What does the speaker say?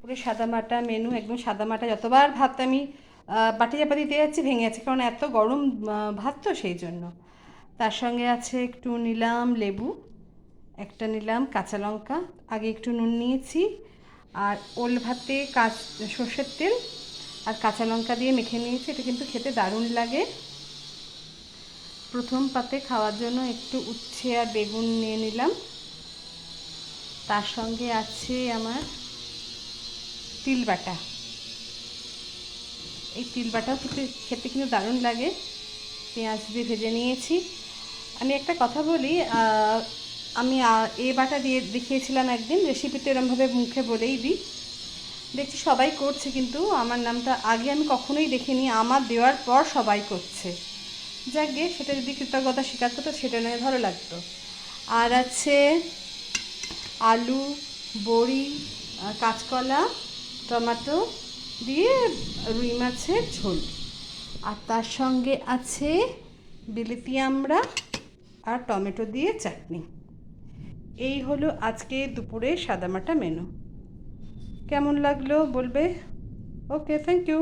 পুরো সাদামাটা মেনু, একদম সাদামাটা। যতবার ভাত আমি বাটি চাপাতি দিয়ে যাচ্ছি ভেঙে যাচ্ছে, কারণ এত গরম ভাত তো সেই জন্য। তার সঙ্গে আছে একটু নিলাম লেবু, একটা নিলাম কাঁচা লঙ্কা, আগে একটু নুন নিয়েছি, আর ওল ভাতে সর্ষের তেল আর কাঁচা লঙ্কা দিয়ে মেখে নিয়েছি। এটা কিন্তু খেতে দারুণ লাগে। প্রথম পাতে খাওয়ার জন্য একটু উচ্ছে আর বেগুন নিয়ে নিলাম। তার সঙ্গে আছে আমার তিল বাটা। এই তিল বাটাও খেতে কিন্তু দারুণ লাগে। পেঁয়াজ দিয়ে ভেজে নিয়েছি। আমি একটা কথা বলি, আমি এ বাটা দিয়ে দেখিয়েছিলাম একদিন, রেসিপিতে এরমভাবে মুখে বলেই দিই। দেখছি সবাই করছে, কিন্তু আমার নামটা আগে আমি কখনোই দেখিনি, আমার দেওয়ার পর সবাই করছে। যাক গে, সেটা যদি কৃতজ্ঞতা স্বীকার করতো সেটা নয় ভালো লাগতো। আর আছে আলু, বড়ি, কাঁচকলা, টমেটো দিয়ে রুই মাছের ঝোল। আর তার সঙ্গে আছে বিলিতি আমড়া আর টমেটো দিয়ে চাটনি। এই হলো আজকে দুপুরে সাদামাটা মেনু। কেমন লাগলো বলবে? ওকে, থ্যাংক ইউ।